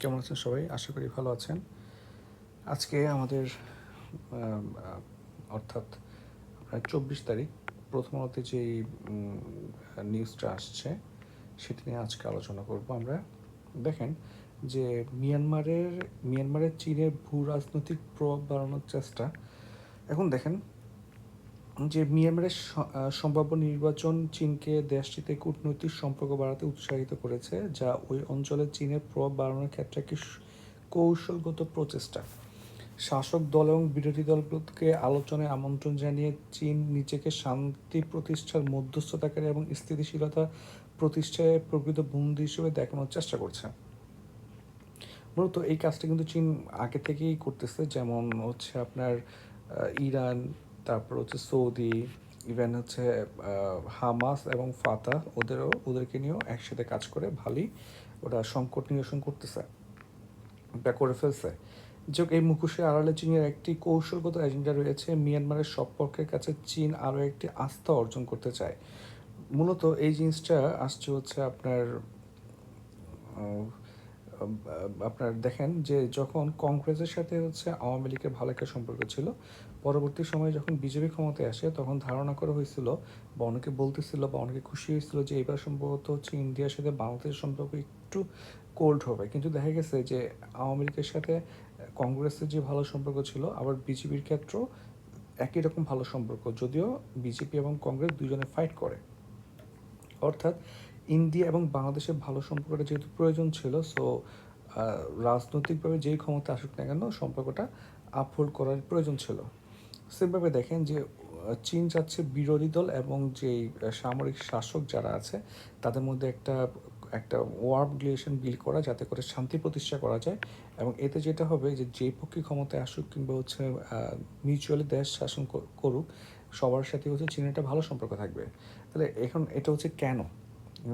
কেমন আছেন সবাই? আশা করি ভালো আছেন। আজকে আমাদের অর্থাৎ ২৪ তারিখ প্রথম আলোতে যেই নিউজটা আসছে সেটা নিয়ে আজকে আলোচনা করব আমরা। দেখেন যে মিয়ানমারের চীনের ভূ রাজনৈতিক প্রভাব বাড়ানোর চেষ্টা। এখন দেখেন যে মিয়ানমারের সম্ভাব্য নির্বাচন চীনকে দেশটিতে কূটনৈতিক সম্পর্ক বাড়াতে উৎসাহিত করেছে, যা ওই অঞ্চলে চীনের প্রভাব বাড়ানোর ক্ষেত্রে একটি কৌশলগত প্রচেষ্টা। শাসক দল এবং বিরোধী দলগুলোকে আলোচনায় আমন্ত্রণ জানিয়ে চীন নিজেকে শান্তি প্রতিষ্ঠার মধ্যস্থতাকারী এবং স্থিতিশীলতা প্রতিষ্ঠায় প্রকৃত বন্ধু হিসেবে দেখানোর চেষ্টা করছে। মূলত এই কাজটা কিন্তু চীন আগে থেকেই করতেছে, যেমন হচ্ছে আপনার ইরান, তারপর হচ্ছে সৌদি, ইভেন হচ্ছে হামাস এবং ফাতা ওদেরকে নিয়েও একসাথে কাজ করে ভালোই ওরা সংকট নিরসন করতেছে বা করে ফেলছে। যোগ এই মুখোশের আড়ালে চীনের একটি কৌশলগত এজেন্ডা রয়েছে। মিয়ানমারের সম্পর্কের কাছে চীন আরও একটি আস্থা অর্জন করতে চায়। মূলত এই জিনিসটা আসছে হচ্ছে আপনার দেখেন যে যখন কংগ্রেসের সাথে হচ্ছে আওয়ামী লীগের ভালো একটা সম্পর্ক ছিল, পরবর্তী সময়ে যখন বিজেপি ক্ষমতায় আসে তখন ধারণা করা হয়েছিল বা অনেকে বলতেছিল বা অনেকে খুশি হয়েছিল যে এবার সম্ভবত হচ্ছে ইন্ডিয়ার সাথে বাংলাদেশের সম্পর্ক একটু কোল্ড হবে। কিন্তু দেখা গেছে যে আওয়ামী লীগের সাথে কংগ্রেসের যে ভালো সম্পর্ক ছিল, আবার বিজেপির ক্ষেত্রেও একই রকম ভালো সম্পর্ক, যদিও বিজেপি এবং কংগ্রেস দুজনে ফাইট করে। অর্থাৎ ইন্ডিয়া এবং বাংলাদেশের ভালো সম্পর্কটা যেহেতু প্রয়োজন ছিল, সো রাজনৈতিকভাবে যেই ক্ষমতা আসুক না কেন সম্পর্কটা আপহোল্ড করার প্রয়োজন ছিল। সেমভাবে দেখেন যে চীন চাচ্ছে বিরোধী দল এবং যেই সামরিক শাসক যারা আছে তাদের মধ্যে একটা একটা ওয়ার্ম রিলেশন বিল্ড করা, যাতে করে শান্তি প্রতিষ্ঠা করা যায়। এবং এতে যেটা হবে যে যেই পক্ষে ক্ষমতায় আসুক কিংবা হচ্ছে মিউচুয়ালি দেশ শাসন করুক, সবার সাথে হচ্ছে চীনের একটা ভালো সম্পর্ক থাকবে। তাহলে এখন এটা হচ্ছে কেন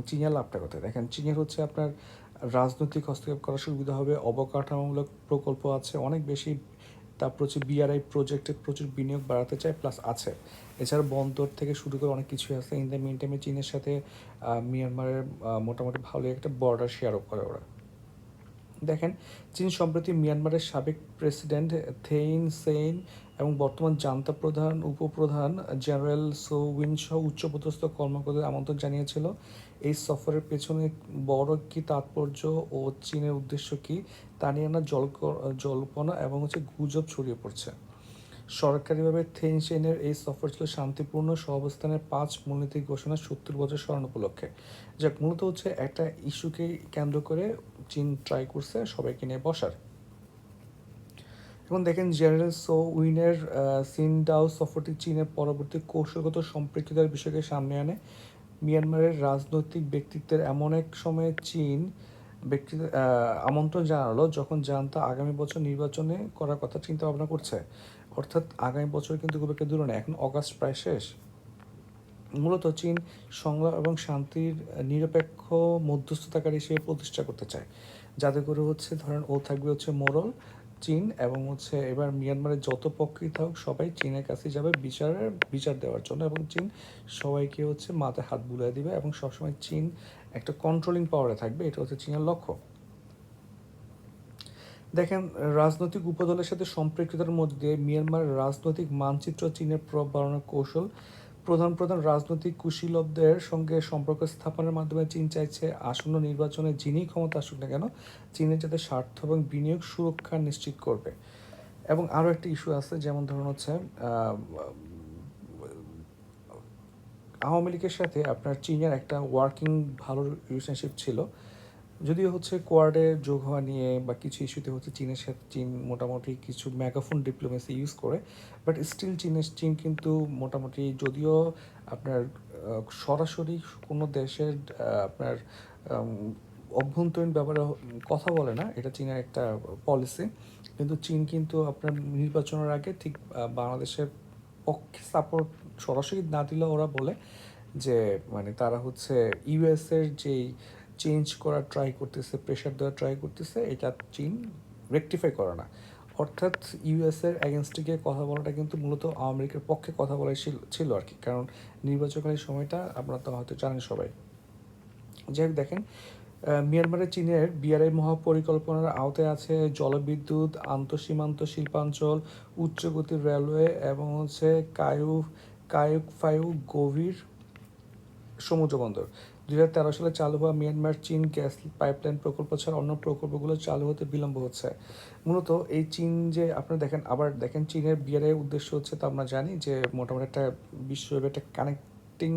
চীনের লাভটা কোথায়? দেখেন চীনের হচ্ছে আপনার রাজনৈতিক হস্তক্ষেপ করার সুবিধা হবে, অবকাঠামোমূলক প্রকল্প আছে অনেক বেশি, তারপর হচ্ছে বিআরআই প্রজেক্টে প্রচুর বিনিয়োগ বাড়াতে চায় প্লাস আছে। এছাড়া বন্দর থেকে শুরু করে অনেক কিছুই আছে। ইন দ্য মিন টাইমে চীনের সাথে মিয়ানমারের মোটামুটি ভালোই একটা বর্ডার শেয়ারও করে ওরা। দেখেন চীন সম্প্রতি মিয়ানমারের সাবেক প্রেসিডেন্ট থেইন সেইন এবং বর্তমান জান্তা প্রধান উপপ্রধান জেনারেল সো উইন সহ উচ্চপদস্থ কর্মকর্তাদের আমন্ত্রণ জানিয়েছিল। এই সফরের পেছনে বড় কী তাৎপর্য ও চীনের উদ্দেশ্য কী তা নিয়ে না জল্পনা এবং হচ্ছে গুজব ছড়িয়ে পড়ছে। সরকারিভাবে থেইন সেনের এই সফর ছিল শান্তিপূর্ণ সহাবস্থানের 5 মূলনীতি ঘোষণা 70 বছর স্মরণ উপলক্ষে। যাক, মূলত হচ্ছে একটা ইস্যুকে কেন্দ্র করে চীন ট্রাই করছে সবাইকে নিয়ে বসার। এখন দেখেন জেনারেল সো উইনের সিনডাও সফরটি চীনের পরবর্তী কৌশলগত সম্পৃক্ততার বিষয়কে সামনে আনে। মিয়ানমারের রাজনৈতিক ব্যক্তিত্বের এমন এক সময়ে চীন ব্যক্তি আমন্ত্রণ জানালো যখন জানতা আগামী বছর নির্বাচনে করার কথা চিন্তা ভাবনা করছে। অর্থাৎ আগামী বছর কিন্তু খুব একটা দূরে না, এখন অগাস্ট প্রায় শেষ। মূলত চীন সংলাপ এবং শান্তির নিরপেক্ষ মধ্যস্থতাকারী হিসেবে প্রতিষ্ঠা করতে চায়, যাতে করে হচ্ছে ধরেন ও থাকবে হচ্ছে মোরল চীন, এবং হচ্ছে এবার মিয়ানমারের যত পক্ষই থাকুক সবাই চীনের কাছে যাবে বিচার দেওয়ার জন্য, এবং চীন সবাইকে হচ্ছে মাথায় হাত বুলিয়ে দিবে এবং সবসময় চীন একটা কন্ট্রোলিং পাওয়ারে থাকবে। এটা হচ্ছে চীনের লক্ষ্য। দেখেন রাজনৈতিক উপদলের সাথে সম্পৃক্ততার মধ্যে দিয়ে মিয়ানমারের রাজনৈতিক মানচিত্র চীনের প্রভাব বাড়ানোর কৌশল। প্রধান রাজনৈতিক কুশীলবদের সঙ্গে সম্পর্ক স্থাপনের মাধ্যমে চীন চাইছে আসন্ন নির্বাচনে যিনি ক্ষমতা আসুক না কেন চীনের যাতে স্বার্থ এবং বিনিয়োগ সুরক্ষা নিশ্চিত করবে। এবং আরও একটা ইস্যু আছে, যেমন ধরুন হচ্ছে আওয়ামী লীগের সাথে আপনার চীনের একটা ওয়ার্কিং ভালো রিলেশনশিপ ছিল, যদিও হচ্ছে কোয়াডে যোগ হওয়া নিয়ে বা কিছু ইস্যুতে হচ্ছে চীন মোটামুটি কিছু মেগাফোন ডিপ্লোমেসি ইউজ করে, বাট স্টিল চীন কিন্তু মোটামুটি যদিও আপনার সরাসরি কোনো দেশের আপনার অভ্যন্তরীণ ব্যাপারে কথা বলে না, এটা চীনের একটা পলিসি। কিন্তু চীন কিন্তু আপনার নির্বাচনের আগে ঠিক বাংলাদেশের পক্ষে সাপোর্ট সরাসরি না দিলেও ওরা বলে যে মানে তারা হচ্ছে ইউএসের যেই চেঞ্জ করার ট্রাই করতেছে, প্রেশার দেওয়ার ট্রাই করতেছে, এটা চীন রেকটিফাই করে না। অর্থাৎ ইউএসের অ্যাগেনস্টে গিয়ে কথা বলাটা কিন্তু মূলত আওয়ামী লীগের পক্ষে কথা বলাই ছিল আর কি, কারণ নির্বাচনকালীন সময়টা আপনারা তো হয়তো জানেন সবাই। যাই হোক দেখেন মিয়ানমারে চীনের বিআরআই মহাপরিকল্পনার আওতায় আছে জলবিদ্যুৎ, আন্তঃসীমান্ত শিল্পাঞ্চল, উচ্চগতির রেলওয়ে এবং হচ্ছে কায়ুক ফাইউ গভীর সমুদ্রবন্দর। 2013 সালে চালু হওয়া মিয়ানমার চীন গ্যাস পাইপলাইন প্রকল্প ছাড়া অন্য প্রকল্পগুলো চালু হতে বিলম্ব হচ্ছে। মূলত এই চীন যে আপনারা দেখেন, আবার দেখেন চীনের বিয়ারের উদ্দেশ্য হচ্ছে, তো আমরা জানি যে মোটামুটি একটা বিশ্বব্যাপী একটা কানেক্টিং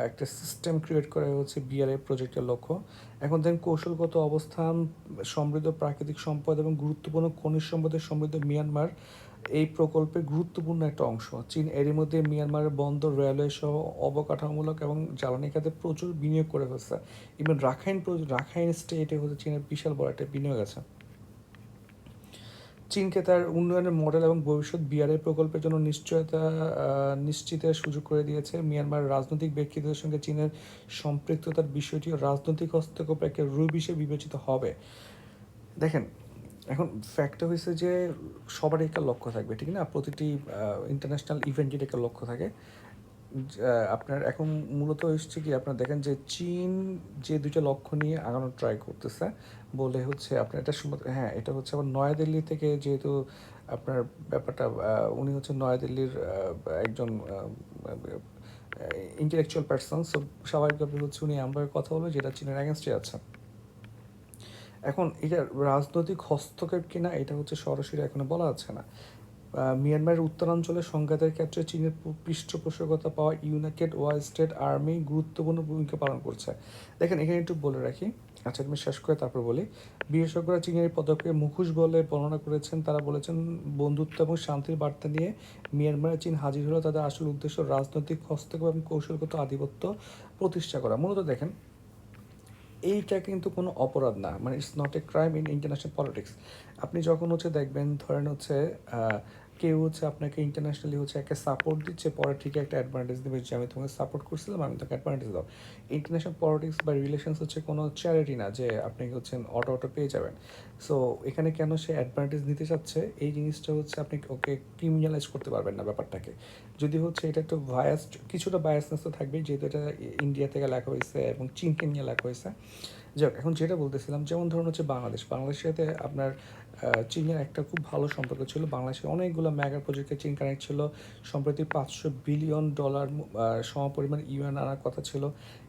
একটা সিস্টেম ক্রিয়েট করা হচ্ছে বিআরএ প্রজেক্টের লক্ষ্য। এখন দেখেন কৌশলগত অবস্থান, সমৃদ্ধ প্রাকৃতিক সম্পদ এবং গুরুত্বপূর্ণ খনিজ সম্পদের সমৃদ্ধ মিয়ানমার এই প্রকল্পের গুরুত্বপূর্ণ একটা অংশ। চীন এরই মধ্যে মিয়ানমারের বন্দর, রেলওয়ে সহ অবকাঠামোমূলক এবং জ্বালানি খাতে প্রচুর বিনিয়োগ করে ফেলছে। ইভেন রাখাইন স্টেটে হচ্ছে চীনের বিশাল বড় একটা বিনিয়োগ আছে। চীনকে তার উন্নয়নের মডেল এবং ভবিষ্যৎ বিআরএ প্রকল্পের জন্য নিশ্চিতের সুযোগ করে দিয়েছে। মিয়ানমার রাজনৈতিক ব্যক্তিদের সঙ্গে চীনের সম্পৃক্ততার বিষয়টি রাজনৈতিক হস্তক্ষেপের একটা রূপ হিসেবে বিবেচিত হবে। দেখেন, এখন ফ্যাক্টটা হয়েছে যে সবারই একটা লক্ষ্য থাকবে, ঠিক না? প্রতিটি ইন্টারন্যাশনাল ইভেন্টের একটা লক্ষ্য থাকে। আপনার এখন মূলত হচ্ছে কি, আপনার দেখেন যে চীন যে দুইটা লক্ষ্য নিয়ে আগানোর ট্রাই করতেছে বলে হচ্ছে আপনার এটা হ্যাঁ, এটা হচ্ছে আবার নয়াদিল্লি থেকে, যেহেতু আপনার ব্যাপারটা উনি হচ্ছে নয়াদিল্লির একজন ইন্টেলেকচুয়াল পার্সন, সো স্বাভাবিকভাবে হচ্ছে উনি এমনভাবে কথা বলবে যেটা চীনের অ্যাগেনস্টে আছে। এখন এটা রাজনৈতিক হস্তক্ষেপ কিনা এটা হচ্ছে সরাসরি এখনো বলা যাচ্ছে না। মিয়ানমারের উত্তরাঞ্চলে সংঘাতের ক্ষেত্রে চীনের পৃষ্ঠপোষকতা পাওয়া ইউনাইটেড ওয়ার্ল্ড স্টেট আর্মি গুরুত্বপূর্ণ ভূমিকা পালন করছে। দেখেন, এখানে একটু বলে রাখি, আচ্ছা তুমি শেষ করে তারপর বলি। বিশেষজ্ঞরা চীনের এই পদক্ষেপকে মুখোশ বলে বর্ণনা করেছেন। তারা বলেছেন, বন্ধুত্ব এবং শান্তির বার্তা নিয়ে মিয়ানমারে চীন হাজির হলো তাদের আসল উদ্দেশ্য রাজনৈতিক হস্তক্ষেপ এবং কৌশলগত আধিপত্য প্রতিষ্ঠা করা। মূলত দেখেন, এইটা কিন্তু কোনো অপরাধ না, মানে it's not a crime in international politics. আপনি যখন হচ্ছে দেখবেন, ধরেন হচ্ছে কেউ হচ্ছে আপনাকে ইন্টারন্যাশনালি হচ্ছে একটা সাপোর্ট দিচ্ছে, পরে ঠিক একটা অ্যাডভান্টেজ দেবে যে আমি তোমাকে সাপোর্ট করছিলাম, আমি তোকে অ্যাডভান্টেজ দাও। ইন্টারন্যাশনাল পলিটিক্স বা রিলেশনস হচ্ছে কোনো চ্যারিটি না যে আপনি হচ্ছেন অটো পেয়ে যাবেন। সো এখানে কেন সে অ্যাডভান্টেজ নিতে চাচ্ছে, এই জিনিসটা হচ্ছে আপনি ওকে ক্রিমিনালাইজ করতে পারবেন না ব্যাপারটাকে। যদি হচ্ছে এটা একটু কিছুটা বায়াসনেস তো থাকবেই, যেহেতু এটা ইন্ডিয়া থেকে লেখা হয়েছে এবং চীনকে নিয়ে লেখা হয়েছে। যাক, এখন যেটা বলতেছিলাম, যেমন ধরুন হচ্ছে বাংলাদেশের সাথে আপনার চীনের একটা খুব ভালো সম্পর্ক ছিল। বাংলাদেশের অনেকগুলো মেগা প্রজেক্টে চীন কানেক্ট ছিল। সম্প্রতি $500 বিলিয়ন সমপরিমাণ ইউএন আনার কথা ছিল।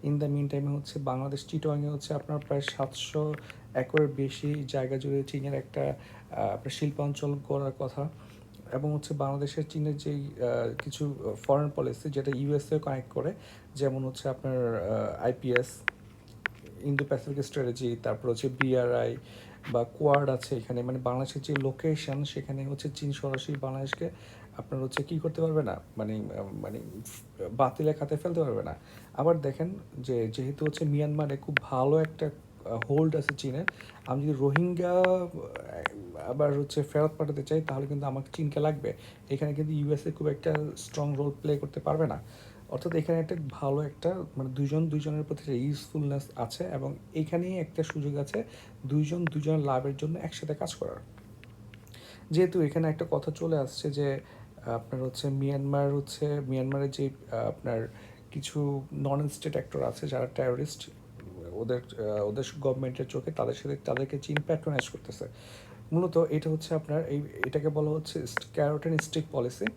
ইন দ্য মিন টাইমে হচ্ছে বাংলাদেশ চিটগাংয়ে হচ্ছে আপনার প্রায় 700 একরের বেশি জায়গা জুড়ে চীনের একটা আপনার শিল্পাঞ্চল গড়ার কথা। এবং হচ্ছে বাংলাদেশের চীনের যেই কিছু ফরেন পলিসি যেটা ইউএসএ কানেক্ট করে, যেমন হচ্ছে আপনার আইপিএস, ইন্দো প্যাসিফিক স্ট্র্যাটেজি, তারপর হচ্ছে বিআরআই বা কোয়াড আছে এখানে, মানে বাংলাদেশের যে লোকেশন সেখানে হচ্ছে চীন সরাসরি বাংলাদেশকে আপনার হচ্ছে কী করতে পারবে না, মানে বাতিলের খাতায় ফেলতে পারবে না। আবার দেখেন যে যেহেতু হচ্ছে মিয়ানমারে খুব ভালো একটা হোল্ড আছে চীনের, আমি যদি রোহিঙ্গা আবার হচ্ছে ফেরত পাঠাতে চাই তাহলে কিন্তু আমাকে চীনকে লাগবে। এখানে কিন্তু ইউএসএ খুব একটা স্ট্রং রোল প্লে করতে পারবে না। অর্থাৎ এখানে একটা ভালো একটা মানে দুজনের প্রতি একটা ইউজফুলনেস আছে এবং এখানেই একটা সুযোগ আছে দুজনের লাভের জন্য একসাথে কাজ করার। যেহেতু এখানে একটা কথা চলে আসছে যে আপনার হচ্ছে মিয়ানমারের যে আপনার কিছু নন স্টেট অ্যাক্টর আছে যারা টেরোরিস্ট, ওদের গভর্নমেন্টের চোখে তাদেরকে চীন প্যাট্রোনাইজ করতেছে। মূলত এটা হচ্ছে আপনার এটাকে বলা হচ্ছে ক্যারট অ্যান্ড স্টিক পলিসি।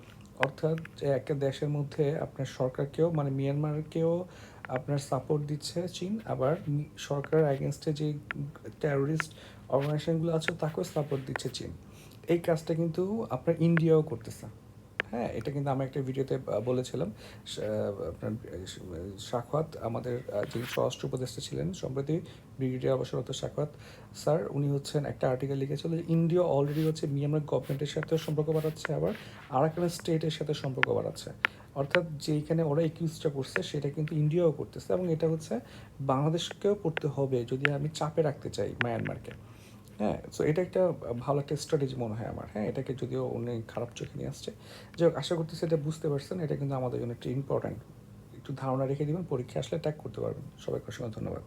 অর্থাৎ যে একটা দেশের মধ্যে আপনার সরকারকেও, মানে মিয়ানমারকেও আপনার সাপোর্ট দিচ্ছে চীন, আবার সরকারের অ্যাগেনস্টে যে টেরোরিস্ট অর্গানাইজেশনগুলো আছে তাকেও সাপোর্ট দিচ্ছে চীন। এই কাজটা কিন্তু আপনার ইন্ডিয়াও করতেছে। হ্যাঁ, এটা কিন্তু আমি একটা ভিডিওতে বলেছিলাম। আপনার সাখাওয়াত, আমাদের যিনি স্বরাষ্ট্র উপদেষ্টা ছিলেন সম্প্রতি, ব্রিগেডিয়ার অবসররত সাখাওয়াত স্যার, উনি হচ্ছেন একটা আর্টিকেল লিখেছিল যে ইন্ডিয়া অলরেডি হচ্ছে মিয়ানমার গভর্নমেন্টের সাথেও সম্পর্ক বাড়াচ্ছে, আবার আরাকান স্টেটের সাথে সম্পর্ক বাড়াচ্ছে। অর্থাৎ যেইখানে ওরা একিউজটা করছে সেটা কিন্তু ইন্ডিয়াও করতেছে, এবং এটা হচ্ছে বাংলাদেশকেও করতে হবে যদি আমি চাপে রাখতে চাই মায়ানমারকে। হ্যাঁ, সো এটা একটা ভালো একটা স্ট্র্যাটেজি মনে হয় আমার। হ্যাঁ, এটাকে যদিও অনেক খারাপ চোখে নিয়ে আসছে। যাই হোক, আশা করতেছি এটা বুঝতে পারছেন। এটা কিন্তু আমাদের জন্য একটা ইম্পর্ট্যান্ট। একটু ধারণা রেখে দিবেন, পরীক্ষা আসলে ট্যাগ করতে পারবেন। সবাইকে অসংখ্য ধন্যবাদ।